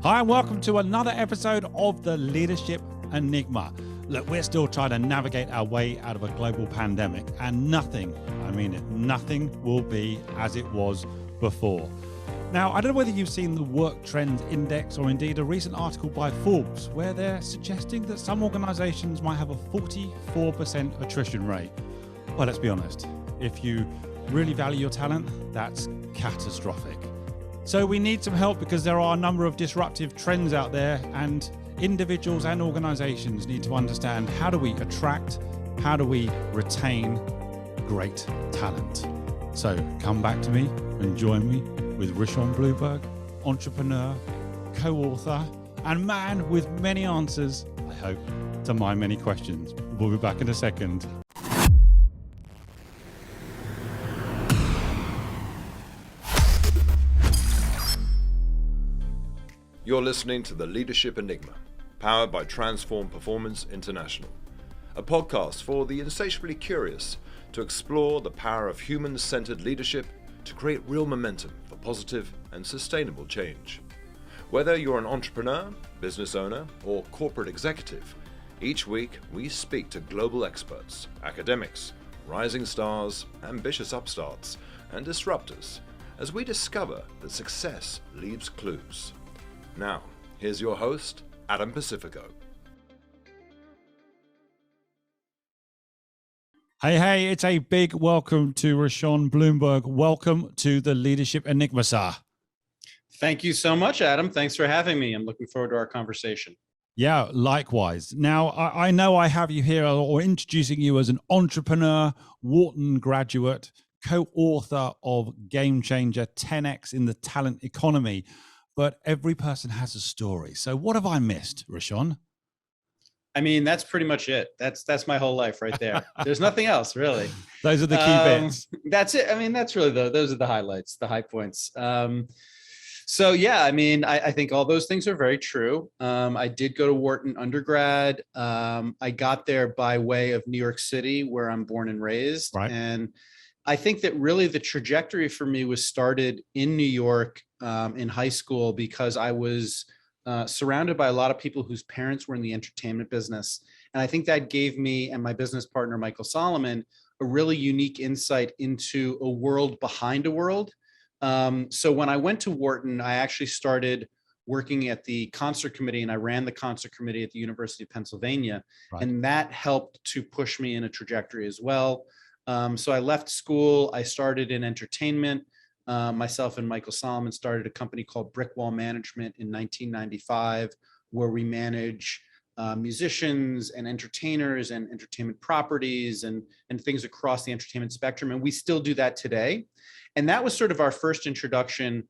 Hi, and welcome to another episode of the Leadership Enigma. Look, we're still trying to navigate our way out of a global pandemic, and nothing, I mean it, nothing will be as it was before. Now, I don't know whether you've seen the Work Trends Index or indeed a recent article by Forbes where they're suggesting that some organizations might have a 44% attrition rate. Well, let's be honest, if you really value your talent, that's catastrophic. So we need some help because there are a number of disruptive trends out there, and individuals and organizations need to understand, how do we attract, how do we retain great talent? So come back to me and join me with Rishon Blumberg, entrepreneur, co-author, and man with many answers, I hope, to my many questions. We'll be back in a second. You're listening to The Leadership Enigma, powered by Transform Performance International, a podcast for the insatiably curious to explore the power of human-centered leadership to create real momentum for positive and sustainable change. Whether you're an entrepreneur, business owner, or corporate executive, each week we speak to global experts, academics, rising stars, ambitious upstarts, and disruptors as we discover that success leaves clues. Now, here's your host, Adam Pacifico. Hey, it's a big welcome to Rishon Blumberg. Welcome to the Leadership Enigma, sir. Thank you so much, Adam. Thanks for having me. I'm looking forward to our conversation. Yeah, likewise. Now, I know I have you here or introducing you as an entrepreneur, Wharton graduate, co-author of Game Changer 10X in the Talent Economy. But every person has a story. So what have I missed, Rishon? I mean, that's pretty much it. That's my whole life right there. There's nothing else, really. Those are the key bits. That's it. I mean, that's really those are the highlights, the high points. So yeah, I mean, I think all those things are very true. I did go to Wharton undergrad. I got there by way of New York City, where I'm born and raised. Right. And I think that really the trajectory for me was started in New York in high school, because I was surrounded by a lot of people whose parents were in the entertainment business. And I think that gave me and my business partner, Michael Solomon, a really unique insight into a world behind a world. So when I went to Wharton, I actually started working at the concert committee, and I ran the concert committee at the University of Pennsylvania. Right. And that helped to push me in a trajectory as well. So I left school, I started in entertainment. Myself and Michael Solomon started a company called Brick Wall Management in 1995, where we manage musicians and entertainers and entertainment properties and things across the entertainment spectrum. And we still do that today. And that was sort of our first introduction,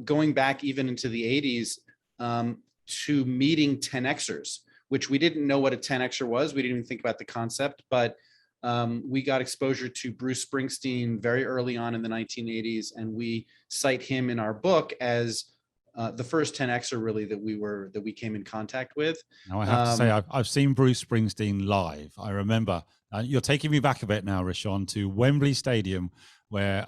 going back even into the 80s, to meeting 10Xers, which we didn't know what a 10Xer was. We didn't even think about the concept, but we got exposure to Bruce Springsteen very early on in the 1980s, and we cite him in our book as the first 10Xer really that we came in contact with. Now I have to say, I've seen Bruce Springsteen live. I remember, you're taking me back a bit now, Rishon, to Wembley Stadium, where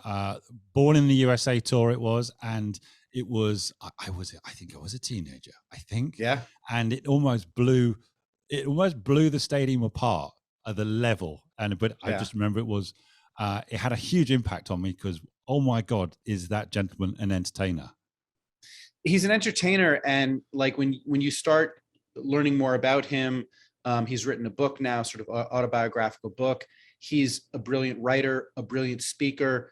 Born in the USA tour it was, and it was I think I was a teenager, yeah, and it almost blew the stadium apart at the level. But I just remember it had a huge impact on me, because, oh my God, is that gentleman an entertainer? He's an entertainer. And like when you start learning more about him, he's written a book now, sort of autobiographical book. He's a brilliant writer, a brilliant speaker.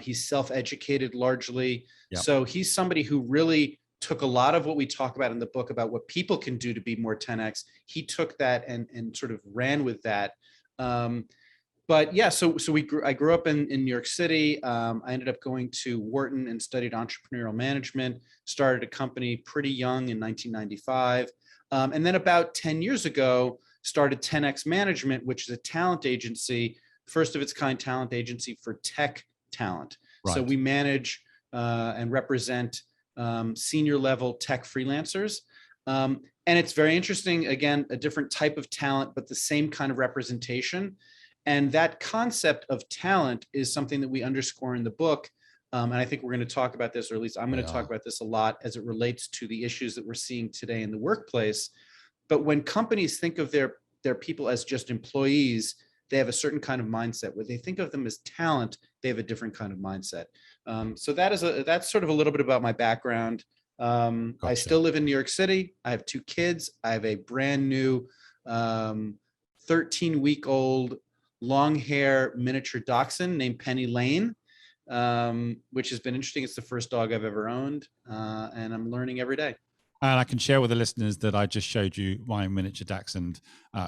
He's self-educated largely. Yep. So he's somebody who really took a lot of what we talk about in the book about what people can do to be more 10X. He took that and sort of ran with that. But yeah, so I grew up in New York City. I ended up going to Wharton and studied entrepreneurial management, started a company pretty young in 1995. And then about 10 years ago, started 10X Management, which is a talent agency, first of its kind talent agency for tech talent. Right. So we manage and represent senior level tech freelancers. And it's very interesting, again, a different type of talent, but the same kind of representation. And that concept of talent is something that we underscore in the book, And I think we're going to talk about this, or at least I'm going to talk Yeah. about this a lot as it relates to the issues that we're seeing today in the workplace. But when companies think of their people as just employees, they have a certain kind of mindset. When they think of them as talent, they have a different kind of mindset. So that's sort of a little bit about my background. I Gotcha. still live in New York City. I have 2 kids. I have a brand new 13-week-old long hair miniature dachshund named Penny Lane, which has been interesting. It's the first dog I've ever owned, and I'm learning every day. And I can share with the listeners that I just showed you my miniature dachshund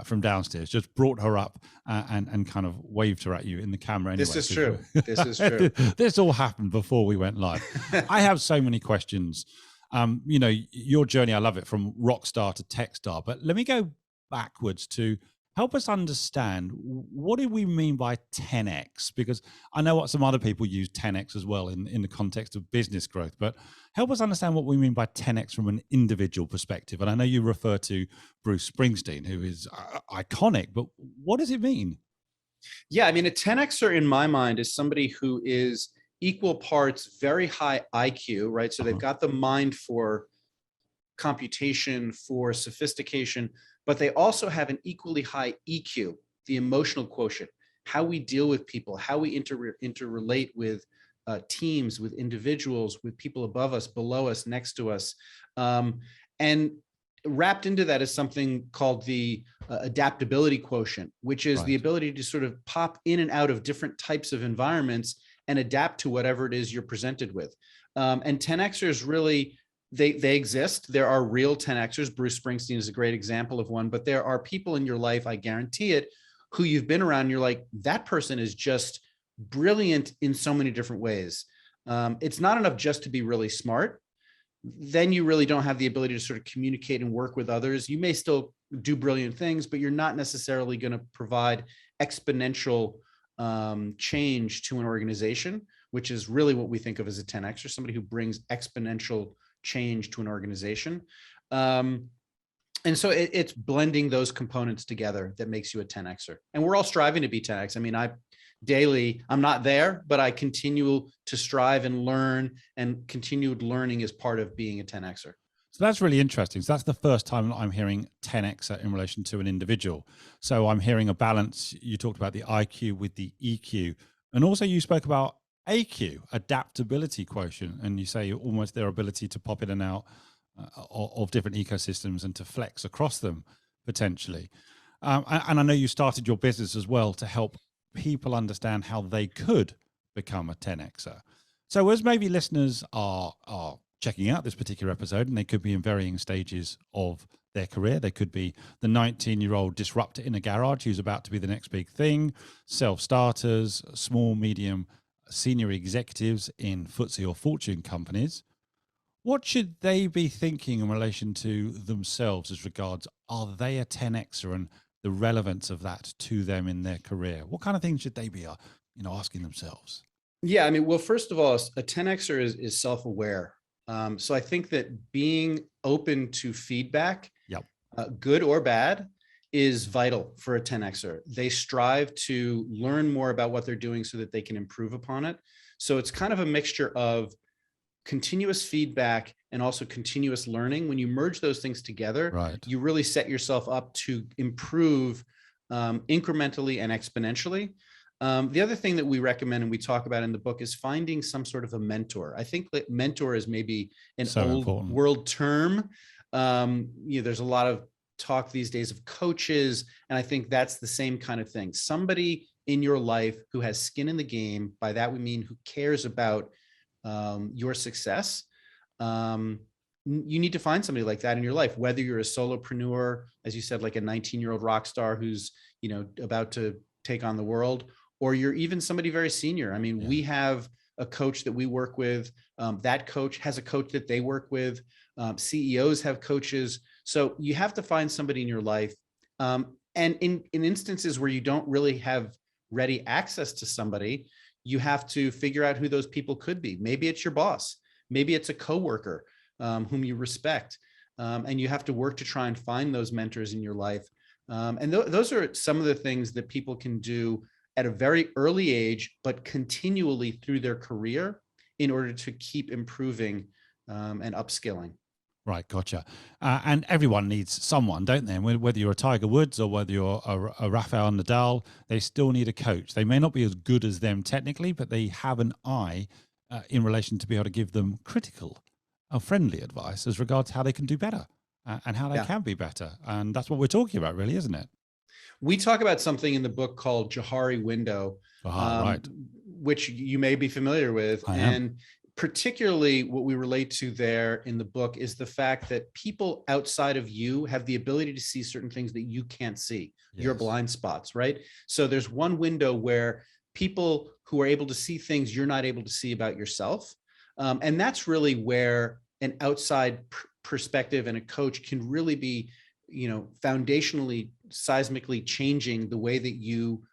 from downstairs, just brought her up and kind of waved her at you in the camera. Anyway, This is true. This is true. This all happened before we went live. I have so many questions. Your journey, I love it, from rock star to tech star. But let me go backwards to help us understand, what do we mean by 10x? Because I know what some other people use 10x as well in the context of business growth, but help us understand what we mean by 10x from an individual perspective. And I know you refer to Bruce Springsteen, who is iconic, but what does it mean? Yeah, I mean, a 10xer in my mind is somebody who is equal parts very high IQ, right? So they've got the mind for computation, for sophistication, but they also have an equally high EQ, the emotional quotient, how we deal with people, how we interrelate with teams, with individuals, with people above us, below us, next to us. And wrapped into that is something called the adaptability quotient, which is the ability to sort of pop in and out of different types of environments and adapt to whatever it is you're presented with. And 10xers really, they exist. There are real 10xers. Bruce Springsteen is a great example of one, but there are people in your life, I guarantee it, who you've been around and you're like, that person is just brilliant in so many different ways. It's not enough just to be really smart. Then you really don't have the ability to sort of communicate and work with others. You may still do brilliant things, but you're not necessarily going to provide exponential change to an organization, which is really what we think of as a 10xer, somebody who brings exponential change to an organization. And so it's blending those components together that makes you a 10xer. And we're all striving to be 10x. I mean, I'm not there, but I continue to strive and learn, and continued learning is part of being a 10xer. So that's really interesting. So that's the first time I'm hearing 10x in relation to an individual. So I'm hearing a balance. You talked about the IQ with the EQ, and also you spoke about AQ, adaptability quotient, and you say almost their ability to pop in and out of different ecosystems and to flex across them potentially. And I know you started your business as well to help people understand how they could become a 10xer. So as maybe listeners are checking out this particular episode, and they could be in varying stages of their career. They could be the 19-year-old disruptor in a garage who's about to be the next big thing, self-starters, small, medium, senior executives in FTSE or Fortune companies. What should they be thinking in relation to themselves as regards, are they a 10xer, and the relevance of that to them in their career? What kind of things should they be asking themselves? Yeah, I mean, well, first of all, a 10xer is self-aware. So I think that being open to feedback, good or bad, is vital for a 10xer. They strive to learn more about what they're doing so that they can improve upon it. So it's kind of a mixture of continuous feedback and also continuous learning. When you merge those things together, you really set yourself up to improve incrementally and exponentially. The other thing that we recommend and we talk about in the book is finding some sort of a mentor. I think that mentor is maybe an old world term. There's a lot of talk these days of coaches, and I think that's the same kind of thing. Somebody in your life who has skin in the game. By that we mean who cares about your success. You need to find somebody like that in your life, whether you're a solopreneur, as you said, like a 19-year-old rock star who's about to take on the world, or you're even somebody very senior. I mean, we have a coach that we work with. That coach has a coach that they work with. CEOs have coaches. So you have to find somebody in your life. And in instances where you don't really have ready access to somebody, you have to figure out who those people could be. Maybe it's your boss. Maybe it's a coworker whom you respect. And you have to work to try and find those mentors in your life. And those are some of the things that people can do at a very early age, but continually through their career in order to keep improving and upskilling. Right, gotcha. And everyone needs someone, don't they? And whether you're a Tiger Woods or whether you're a Rafael Nadal, they still need a coach. They may not be as good as them technically, but they have an eye in relation to be able to give them critical or friendly advice as regards how they can do better and how they can be better. And that's what we're talking about, really, isn't it? We talk about something in the book called Johari window, Right. which you may be familiar with. I am. And particularly what we relate to there in the book is the fact that people outside of you have the ability to see certain things that you can't see, your blind spots, right? So there's one window where people who are able to see things you're not able to see about yourself. And that's really where an outside perspective and a coach can really be, foundationally, seismically changing the way that you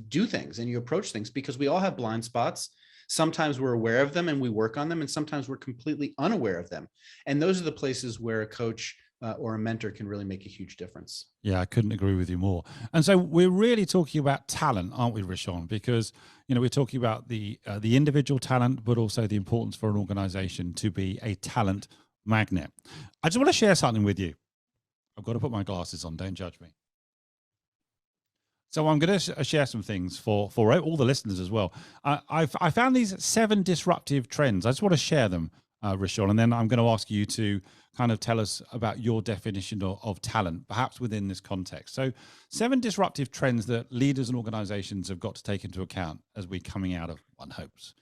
do things and you approach things, because we all have blind spots. Sometimes we're aware of them and we work on them, and sometimes we're completely unaware of them. And those are the places where a coach or a mentor can really make a huge difference. Yeah, I couldn't agree with you more. And so we're really talking about talent, aren't we, Rishon? Because, we're talking about the individual talent, but also the importance for an organization to be a talent magnet. I just want to share something with you. I've got to put my glasses on, don't judge me. So I'm going to share some things for all the listeners as well. I found these 7 disruptive trends. I just want to share them, Rishon, and then I'm going to ask you to kind of tell us about your definition of talent, perhaps within this context. So 7 disruptive trends that leaders and organizations have got to take into account as we're coming out of, one hopes,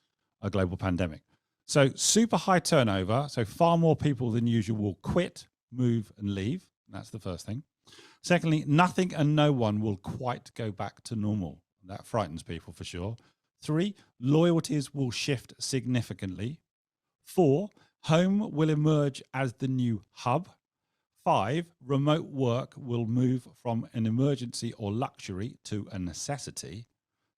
a global pandemic. So super high turnover. So far more people than usual will quit, move, and leave. That's the first thing. Secondly, nothing and no one will quite go back to normal. That frightens people for sure. 3, loyalties will shift significantly. 4, home will emerge as the new hub. 5, remote work will move from an emergency or luxury to a necessity.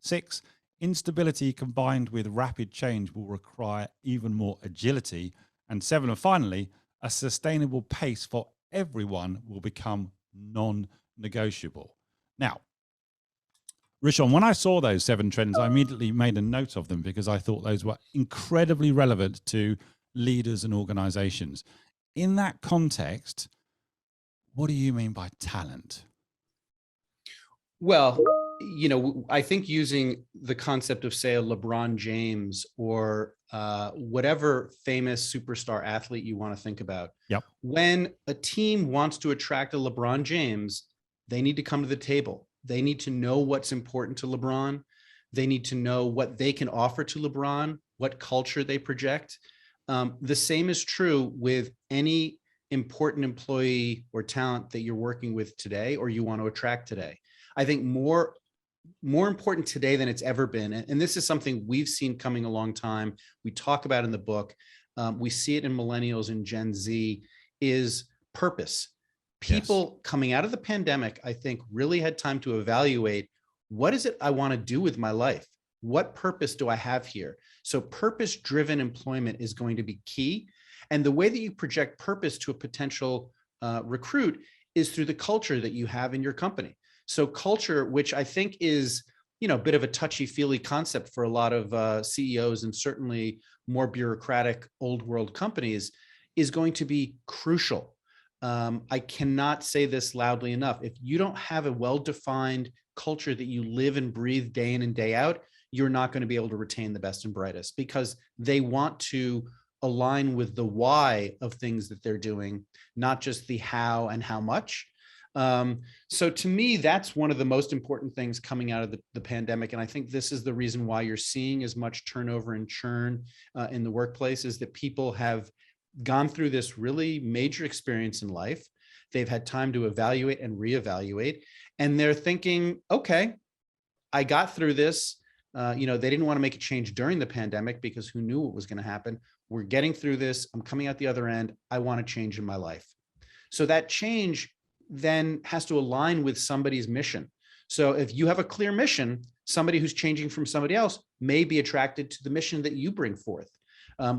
6, instability combined with rapid change will require even more agility. And 7, and finally, a sustainable pace for everyone will become non-negotiable. Now, Rishon, when I saw those 7 trends, I immediately made a note of them because I thought those were incredibly relevant to leaders and organizations. In that context, what do you mean by talent? Well, I think using the concept of, say, a LeBron James or whatever famous superstar athlete you want to think about. Yep. When a team wants to attract a LeBron James, they need to come to the table. They need to know what's important to LeBron. They need to know what they can offer to LeBron, what culture they project. The same is true with any important employee or talent that you're working with today or you want to attract today. I think more important today than it's ever been. And this is something we've seen coming a long time. We talk about in the book. We see it in millennials and Gen Z, is purpose. People coming out of the pandemic, I think, really had time to evaluate, what is it I want to do with my life? What purpose do I have here? So purpose-driven employment is going to be key. And the way that you project purpose to a potential recruit is through the culture that you have in your company. So culture, which I think is, a bit of a touchy-feely concept for a lot of CEOs and certainly more bureaucratic old world companies, is going to be crucial. I cannot say this loudly enough. If you don't have a well-defined culture that you live and breathe day in and day out, you're not going to be able to retain the best and brightest, because they want to align with the why of things that they're doing, not just the how and how much. So to me, that's one of the most important things coming out of the pandemic. And I think this is the reason why you're seeing as much turnover and churn in the workplace, is that people have gone through this really major experience in life. They've had time to evaluate and reevaluate, and they're thinking, okay, I got through this. They didn't want to make a change during the pandemic because who knew what was going to happen? We're getting through this. I'm coming out the other end. I want to change in my life. So that change then has to align with somebody's mission. So if you have a clear mission, somebody who's changing from somebody else may be attracted to the mission that you bring forth.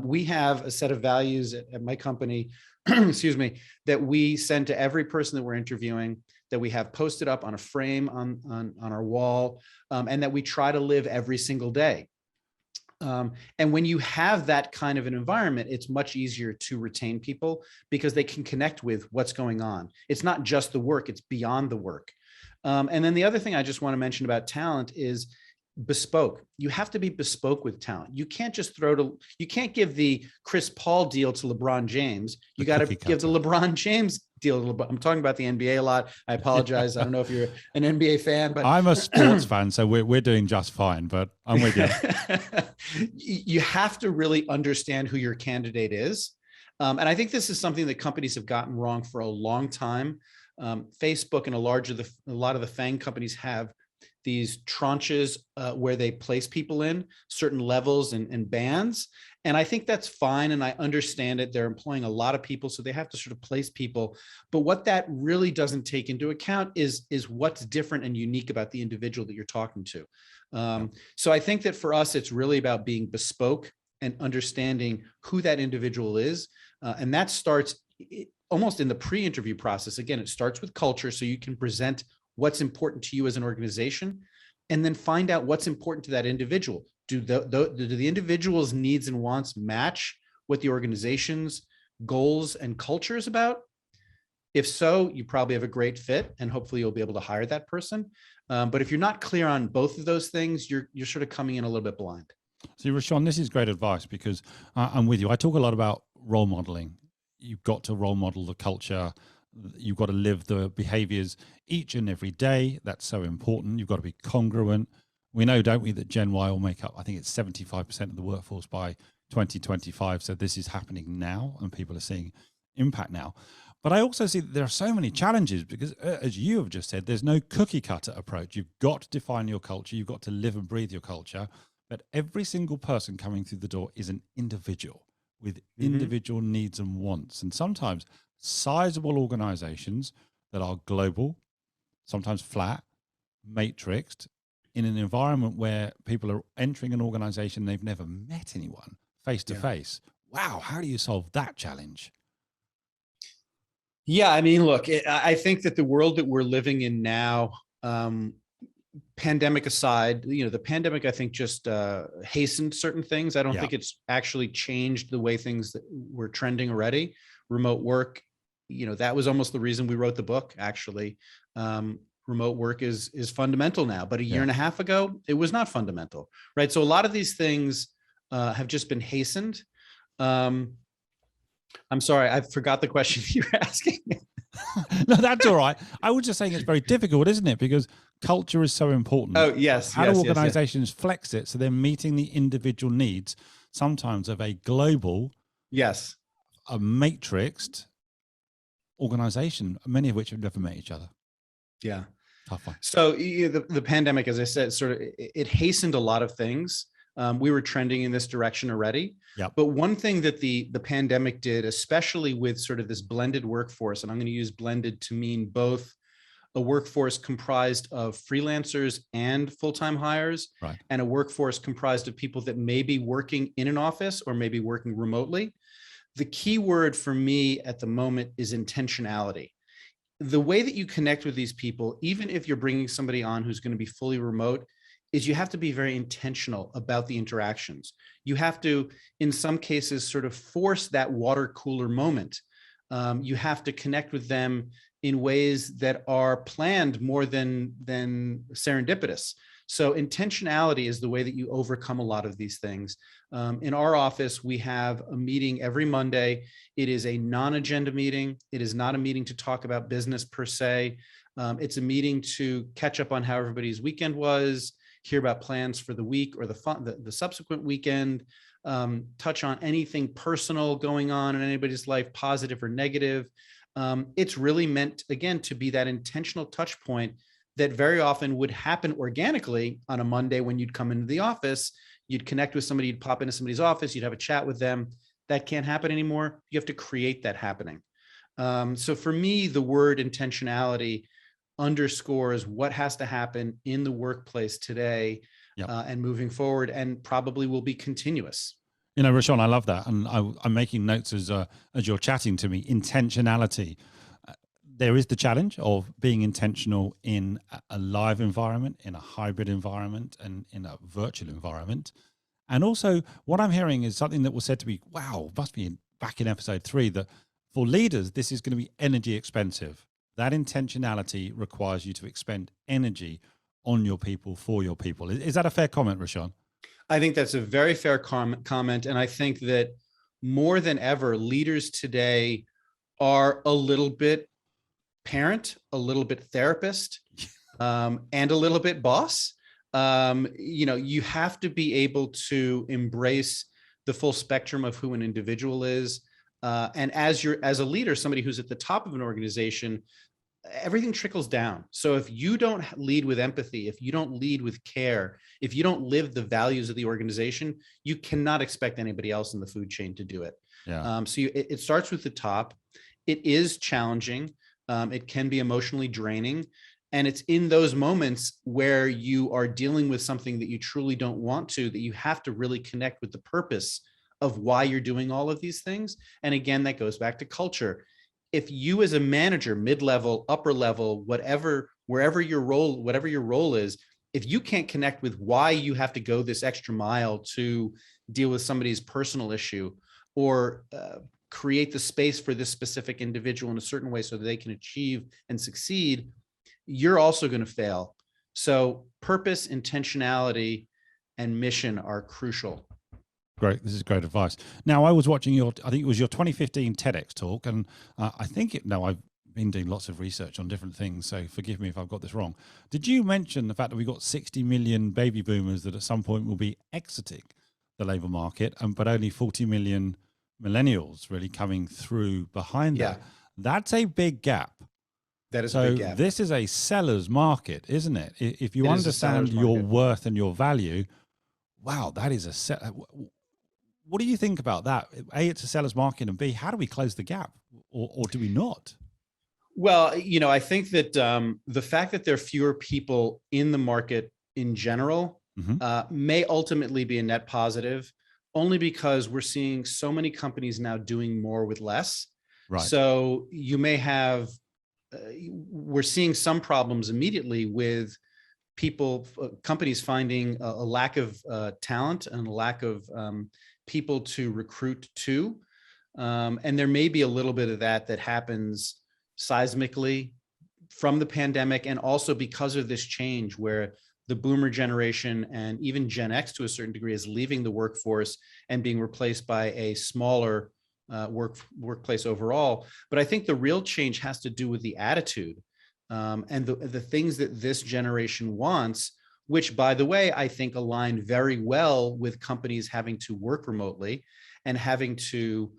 We have a set of values at my company, excuse me, that we send to every person that we're interviewing, that we have posted up on a frame on our wall, and that we try to live every single day. And when you have that kind of an environment, it's much easier to retain people because they can connect with what's going on. It's not just the work, it's beyond the work. And then the other thing I just want to mention about talent is bespoke. You have to be bespoke with talent. You can't just you can't give the Chris Paul deal to LeBron James. You got to give the LeBron James deal to LeBron. I'm talking about the NBA a lot. I apologize. I don't know if you're an NBA fan, but I'm a sports fan, so we're doing just fine, but I'm with you. You have to really understand who your candidate is. And I think this is something that companies have gotten wrong for a long time. Facebook and a lot of the FANG companies have these tranches where they place people in certain levels and bands. And I think that's fine. And I understand it. They're employing a lot of people, so they have to sort of place people. But what that really doesn't take into account is what's different and unique about the individual that you're talking to. So I think that for us, it's really about being bespoke and understanding who that individual is. And that starts almost in the pre-interview process. Again, it starts with culture, so you can present what's important to you as an organization, and then find out what's important to that individual. Do the individual's needs and wants match what the organization's goals and culture is about? If so, you probably have a great fit, and hopefully you'll be able to hire that person. But if you're not clear on both of those things, you're sort of coming in a little bit blind. See, Rishon, this is great advice, because I'm with you. I talk a lot about role modeling. You've got to role model the culture. You've got to live the behaviors each and every day. That's so important. You've got to be congruent. We know, don't we, that Gen Y will make up, I think it's 75% of the workforce by 2025. So this is happening now, and people are seeing impact now. But I also see that there are so many challenges because, as you have just said, there's no cookie cutter approach. You've got to define your culture. You've got to live and breathe your culture. But every single person coming through the door is an individual with individual needs and wants. And sometimes sizable organizations that are global, sometimes flat, matrixed, in an environment where people are entering an organization they've never met anyone face to face. Wow, how do you solve that challenge? Yeah, I mean, look, I think that the world that we're living in now, pandemic aside, the pandemic, I think, just hastened certain things. I don't think it's actually changed the way things that were trending already. Remote work, that was almost the reason we wrote the book, actually. Remote work is fundamental now, but a year and a half ago, it was not fundamental, right? So a lot of these things have just been hastened. I'm sorry, I forgot the question you were asking. No, that's all right. I was just saying it's very difficult, isn't it? Because culture is so important. Oh, yes. How do organizations flex it so they're meeting the individual needs, sometimes of a global, a matrixed organization, many of which have never met each other? Yeah. Tough one. So the pandemic, as I said, it hastened a lot of things. We were trending in this direction already. But one thing that the pandemic did, especially with sort of this blended workforce, and I'm going to use blended to mean both a workforce comprised of freelancers and full-time hires, and a workforce comprised of people that may be working in an office or maybe working remotely. The key word for me at the moment is intentionality. The way that you connect with these people, even if you're bringing somebody on who's going to be fully remote, is you have to be very intentional about the interactions. You have to, in some cases, sort of force that water cooler moment. You have to connect with them in ways that are planned more than serendipitous. So intentionality is the way that you overcome a lot of these things. In our office, we have a meeting every Monday. It is a non-agenda meeting. It is not a meeting to talk about business per se. It's a meeting to catch up on how everybody's weekend was, hear about plans for the week or the subsequent weekend, touch on anything personal going on in anybody's life, positive or negative. It's really meant, again, to be that intentional touch point that very often would happen organically on a Monday when you'd come into the office. You'd connect with somebody, you'd pop into somebody's office, you'd have a chat with them. That can't happen anymore. You have to create that happening. So for me, the word intentionality underscores what has to happen in the workplace today and moving forward, and probably will be continuous. Rishon, I love that. And I'm making notes as you're chatting to me. Intentionality. There is the challenge of being intentional in a live environment, in a hybrid environment, and in a virtual environment. And also, what I'm hearing is something that was said to me, wow, must be back in episode 3, that for leaders, this is going to be energy expensive. That intentionality requires you to expend energy on your people, for your people. Is that a fair comment, Rishon? I think that's a very fair comment. And I think that more than ever, leaders today are a little bit parent, a little bit therapist, and a little bit boss. You have to be able to embrace the full spectrum of who an individual is. And as a leader, somebody who's at the top of an organization, everything trickles down. So if you don't lead with empathy, if you don't lead with care, if you don't live the values of the organization, you cannot expect anybody else in the food chain to do it. Yeah. It starts with the top. It is challenging. It can be emotionally draining. And it's in those moments where you are dealing with something that you truly don't want to, that you have to really connect with the purpose of why you're doing all of these things. And again, that goes back to culture. If you as a manager, mid-level, upper level, wherever your role is, if you can't connect with why you have to go this extra mile to deal with somebody's personal issue, or create the space for this specific individual in a certain way so that they can achieve and succeed, you're also going to fail. So purpose, intentionality, and mission are crucial. Great. This is great advice. Now, I was watching I think it was your 2015 TEDx talk, and I've been doing lots of research on different things, so forgive me if I've got this wrong. Did you mention the fact that we've got 60 million baby boomers that at some point will be exiting the labour market, but only 40 million millennials really coming through behind that? That's a big gap. That is a big gap. This is a seller's market, isn't it? If you understand your worth and your value, wow, that is what do you think about that? A, it's a seller's market, and B, how do we close the gap, or do we not? Well, I think that the fact that there are fewer people in the market in general may ultimately be a net positive, only because we're seeing so many companies now doing more with less. Right. So you may have, we're seeing some problems immediately with companies finding a lack of talent and a lack of people to recruit to. And there may be a little bit of that happens seismically from the pandemic, and also because of this change where the boomer generation and even Gen X to a certain degree is leaving the workforce and being replaced by a smaller workplace overall. But I think the real change has to do with the attitude and the things that this generation wants, which, by the way, I think align very well with companies having to work remotely and having to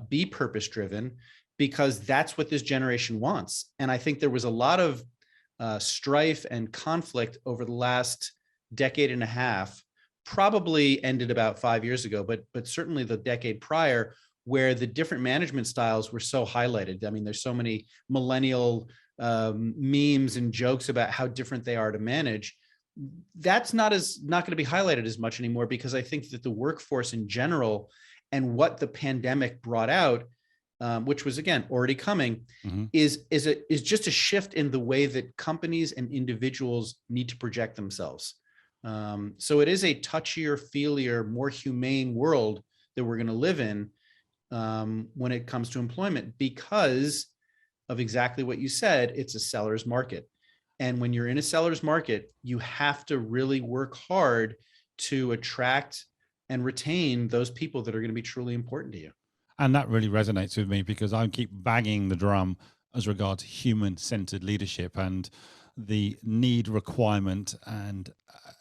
be purpose-driven, because that's what this generation wants. And I think there was a lot of strife and conflict over the last decade and a half, probably ended about 5 years ago, but certainly the decade prior, where the different management styles were so highlighted. I mean, there's so many millennial memes and jokes about how different they are to manage. That's not going to be highlighted as much anymore, because I think that the workforce in general and what the pandemic brought out, which was again already coming, is just a shift in the way that companies and individuals need to project themselves. So it is a touchier, feelier, more humane world that we're going to live in when it comes to employment, because of exactly what you said. It's a seller's market. And when you're in a seller's market, you have to really work hard to attract and retain those people that are going to be truly important to you. And that really resonates with me, because I keep banging the drum as regards human-centered leadership and the need, requirement, and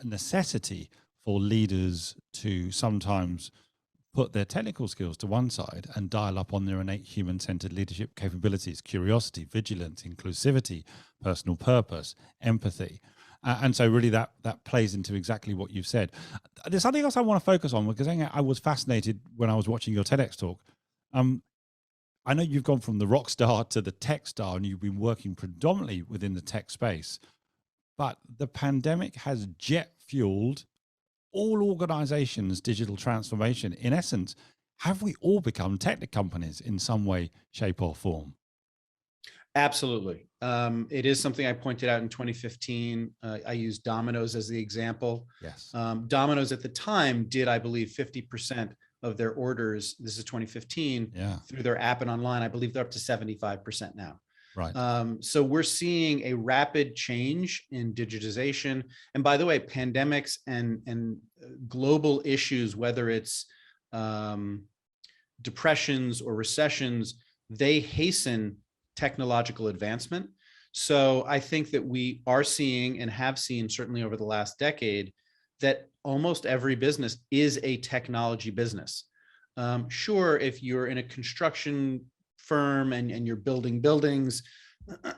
necessity for leaders to sometimes put their technical skills to one side and dial up on their innate human-centered leadership capabilities: curiosity, vigilance, inclusivity, personal purpose, empathy. And so really that plays into exactly what you've said. There's something else I want to focus on, because I was fascinated when I was watching your TEDx talk. I know you've gone from the rock star to the tech star, and you've been working predominantly within the tech space, but the pandemic has jet fueled all organizations' digital transformation. In essence, have we all become tech companies in some way, shape, or form? Absolutely. It is something I pointed out in 2015. I used Domino's as the example. Yes. Domino's at the time did, I believe, 50% of their orders, this is 2015, Yeah. through their app and online. I believe they're up to 75% now. Right. So we're seeing a rapid change in digitization. And by the way, pandemics and global issues, whether it's depressions or recessions, they hasten technological advancement. So I think that we are seeing and have seen, certainly over the last decade, that almost every business is a technology business. Sure, if you're in a construction firm and you're building buildings,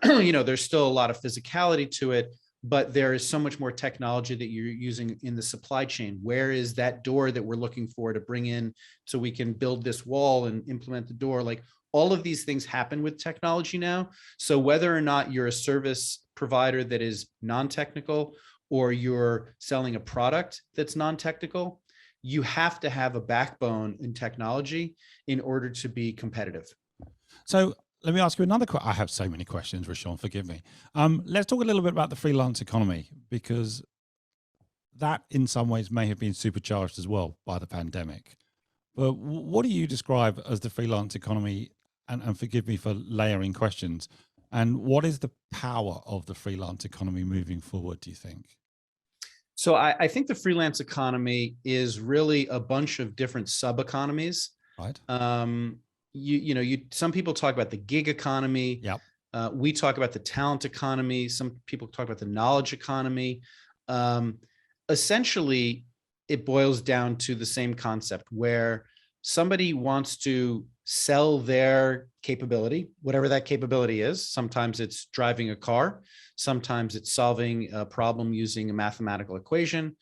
there's still a lot of physicality to it, but there is so much more technology that you're using in the supply chain. Where is that door that we're looking for to bring in so we can build this wall and implement the door? Like, all of these things happen with technology now. So whether or not you're a service provider that is non-technical or you're selling a product that's non-technical, you have to have a backbone in technology in order to be competitive. So let me ask you another question. I have so many questions, Rishon, forgive me. Let's talk a little bit about the freelance economy, because that in some ways may have been supercharged as well by the pandemic. But what do you describe as the freelance economy? And forgive me for layering questions. And what is the power of the freelance economy moving forward, do you think? So I think the freelance economy is really a bunch of different sub-economies. Right. Some people talk about the gig economy. Yep. We talk about the talent economy. Some people talk about the knowledge economy. Essentially, it boils down to the same concept where somebody wants to sell their capability, whatever that capability is. Sometimes it's driving a car. Sometimes it's solving a problem using a mathematical equation.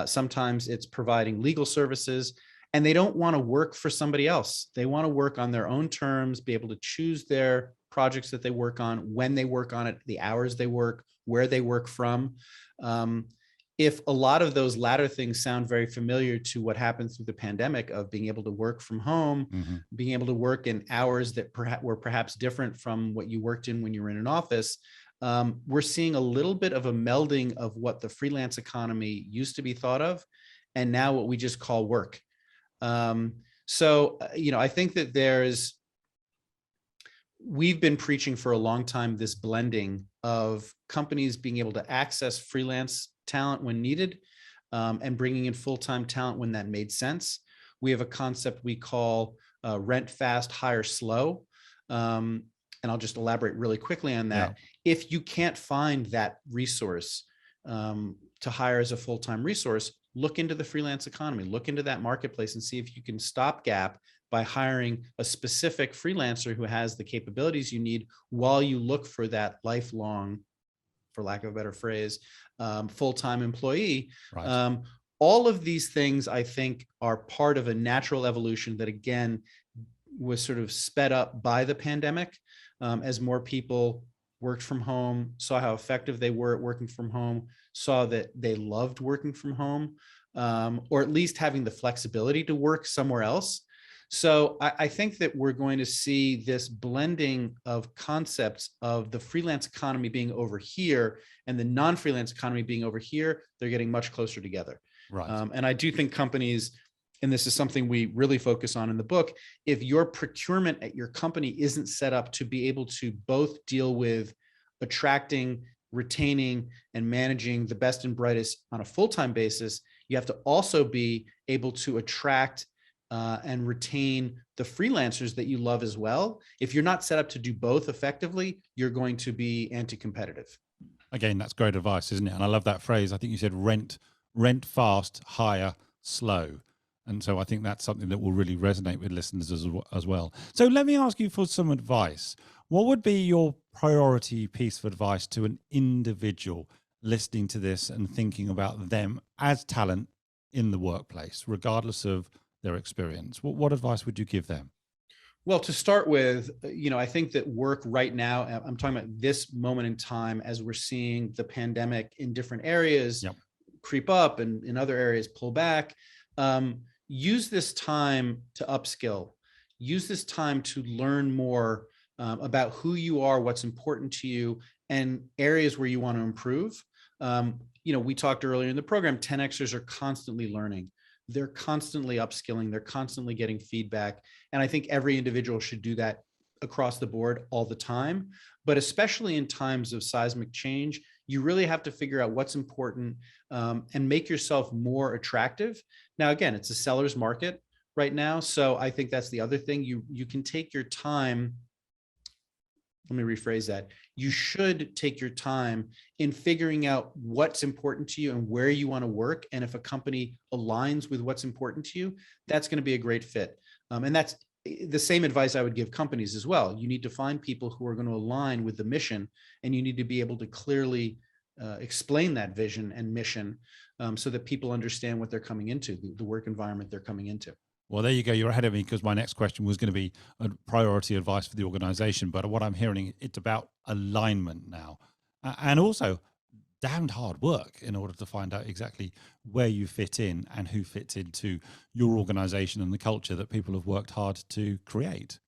Sometimes it's providing legal services. And they don't want to work for somebody else. They want to work on their own terms, be able to choose their projects that they work on, when they work on it, the hours they work, where they work from. If a lot of those latter things sound very familiar to what happened through the pandemic of being able to work from home, being able to work in hours that were perhaps different from what you worked in when you were in an office, we're seeing a little bit of a melding of what the freelance economy used to be thought of, and now what we just call work. I think that we've been preaching for a long time this blending of companies being able to access freelance talent when needed, and bringing in full-time talent when that made sense. We have a concept we call rent fast, hire slow. And I'll just elaborate really quickly on that. Yeah. If you can't find that resource to hire as a full-time resource, look into the freelance economy, look into that marketplace and see if you can stopgap by hiring a specific freelancer who has the capabilities you need while you look for that lifelong, for lack of a better phrase, full-time employee. Right. All of these things, I think, are part of a natural evolution that, again, was sort of sped up by the pandemic, as more people worked from home, saw how effective they were at working from home, saw that they loved working from home, or at least having the flexibility to work somewhere else. So I think that we're going to see this blending of concepts of the freelance economy being over here and the non-freelance economy being over here. They're getting much closer together. Right. And I do think companies, and this is something we really focus on in the book, if your procurement at your company isn't set up to be able to both deal with attracting, retaining, and managing the best and brightest on a full-time basis, you have to also be able to attract and retain the freelancers that you love as well. If you're not set up to do both effectively, you're going to be anti-competitive. Again, that's great advice, isn't it? And I love that phrase. I think you said rent fast, hire slow. And so I think that's something that will really resonate with listeners as well. So let me ask you for some advice. What would be your priority piece of advice to an individual listening to this and thinking about them as talent in the workplace, regardless of their experience? What advice would you give them? Well, to start with, I think that work right now, I'm talking about this moment in time as we're seeing the pandemic in different areas creep up and in other areas pull back. Use this time to upskill. Use this time to learn more about who you are, what's important to you, and areas where you want to improve. We talked earlier in the program, 10Xers are constantly learning. They're constantly upskilling. They're constantly getting feedback. And I think every individual should do that across the board all the time. But especially in times of seismic change, you really have to figure out what's important and make yourself more attractive. Now, again, it's a seller's market right now. So I think that's the other thing. You can take your time. Let me rephrase that. You should take your time in figuring out what's important to you and where you want to work. And if a company aligns with what's important to you, that's going to be a great fit. And that's the same advice I would give companies as well. You need to find people who are going to align with the mission, and you need to be able to clearly explain that vision and mission so that people understand what they're coming into, the work environment they're coming into. Well, there you go. You're ahead of me, because my next question was going to be a priority advice for the organization. But what I'm hearing, it's about alignment now, and also damned hard work in order to find out exactly where you fit in and who fits into your organization and the culture that people have worked hard to create.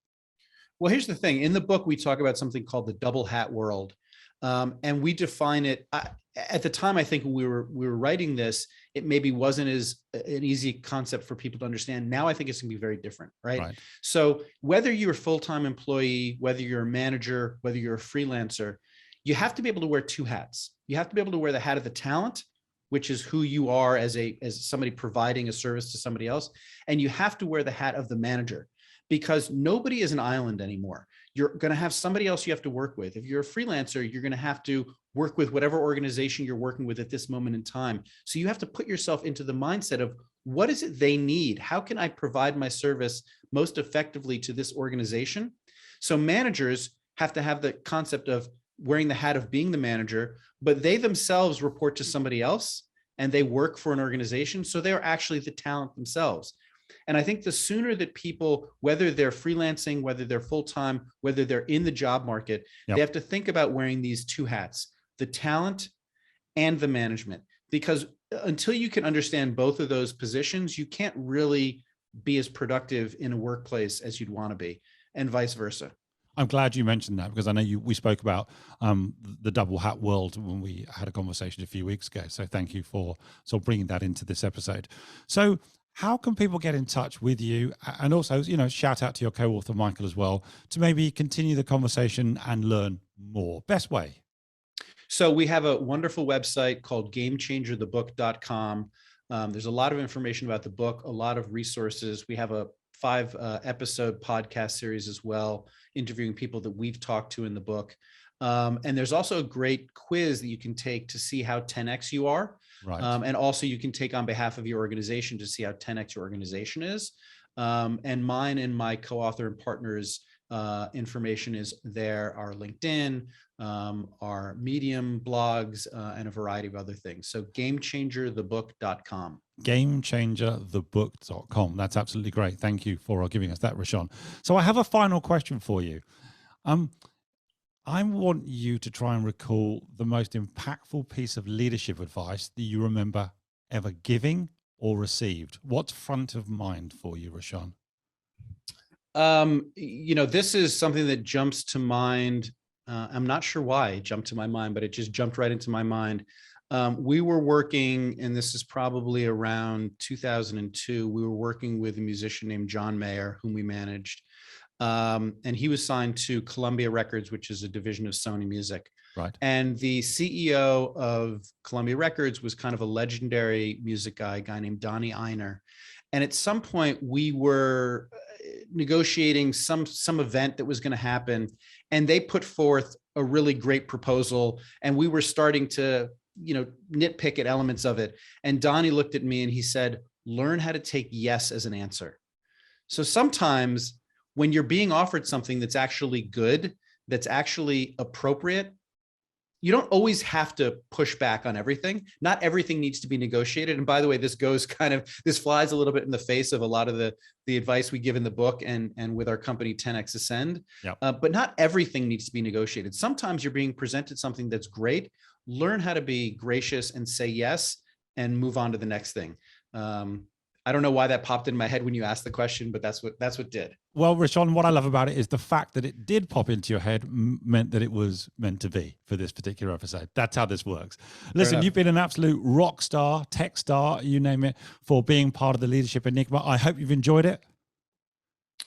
Well, here's the thing. In the book, we talk about something called the double hat world. And we define it at the time. I think when we were writing this, it maybe wasn't as an easy concept for people to understand. Now I think it's gonna be very different, right? So whether you're a full-time employee, whether you're a manager, whether you're a freelancer, you have to be able to wear two hats. You have to be able to wear the hat of the talent, which is who you are as somebody providing a service to somebody else, and you have to wear the hat of the manager, because nobody is an island anymore. You're going to have somebody else you have to work with. If you're a freelancer, you're going to have to work with whatever organization you're working with at this moment in time. So you have to put yourself into the mindset of, what is it they need? How can I provide my service most effectively to this organization? So managers have to have the concept of wearing the hat of being the manager, but they themselves report to somebody else and they work for an organization. So they're actually the talent themselves. And I think the sooner that people, whether they're freelancing, whether they're full-time, whether they're in the job market, they have to think about wearing these two hats, the talent and the management, because until you can understand both of those positions, you can't really be as productive in a workplace as you'd want to be, and vice versa. I'm glad you mentioned that, because I know we spoke about the double hat world when we had a conversation a few weeks ago. So thank you for sort of bringing that into this episode. So how can people get in touch with you? And also, shout out to your co-author, Michael, as well, to maybe continue the conversation and learn more. Best way. So we have a wonderful website called gamechangerthebook.com. There's a lot of information about the book, a lot of resources. We have a 5 episode podcast series as well, interviewing people that we've talked to in the book. And there's also a great quiz that you can take to see how 10X you are. Right. And also you can take on behalf of your organization to see how 10X your organization is. And mine and my co-author and partners information is there, our LinkedIn, our Medium blogs, and a variety of other things. So gamechangerthebook.com. Gamechangerthebook.com. That's absolutely great. Thank you for giving us that, Rishon. So I have a final question for you. I want you to try and recall the most impactful piece of leadership advice that you remember ever giving or received. What's front of mind for you, Rishon? This is something that jumps to mind. I'm not sure why it jumped to my mind, but it just jumped right into my mind. We were working, and this is probably around 2002, we were working with a musician named John Mayer, whom we managed. And he was signed to Columbia Records, which is a division of Sony Music. Right. And the CEO of Columbia Records was kind of a legendary music guy, a guy named Donnie Einer. And at some point we were negotiating some event that was going to happen, and they put forth a really great proposal, and we were starting to, nitpick at elements of it. And Donnie looked at me and he said, "Learn how to take yes as an answer." So sometimes when you're being offered something that's actually good, that's actually appropriate, you don't always have to push back on everything. Not everything needs to be negotiated. And by the way, this flies a little bit in the face of a lot of the advice we give in the book and with our company 10X Ascend. Yep. But not everything needs to be negotiated. Sometimes you're being presented something that's great. Learn how to be gracious and say yes and move on to the next thing. I don't know why that popped in my head when you asked the question, but that's what did. Well, Rishon, what I love about it is the fact that it did pop into your head meant that it was meant to be for this particular episode. That's how this works. Listen, you've been an absolute rock star, tech star, you name it, for being part of the Leadership Enigma. I hope you've enjoyed it.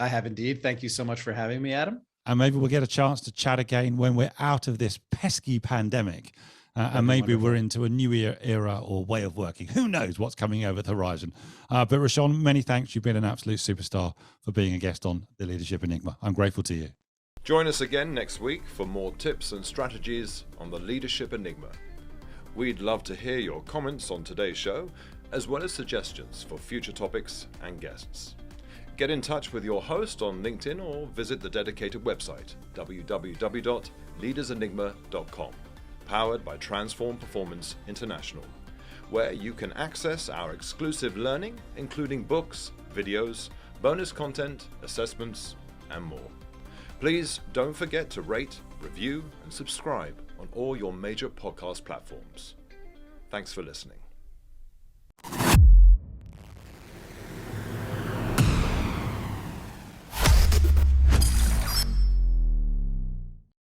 I have indeed. Thank you so much for having me, Adam. And maybe we'll get a chance to chat again when we're out of this pesky pandemic. And maybe we're into a new era or way of working. Who knows what's coming over the horizon? But Rishon, many thanks. You've been an absolute superstar for being a guest on the Leadership Enigma. I'm grateful to you. Join us again next week for more tips and strategies on the Leadership Enigma. We'd love to hear your comments on today's show, as well as suggestions for future topics and guests. Get in touch with your host on LinkedIn or visit the dedicated website, www.leadersenigma.com. powered by Transform Performance International, where you can access our exclusive learning, including books, videos, bonus content, assessments, and more. Please don't forget to rate, review, and subscribe on all your major podcast platforms. Thanks for listening.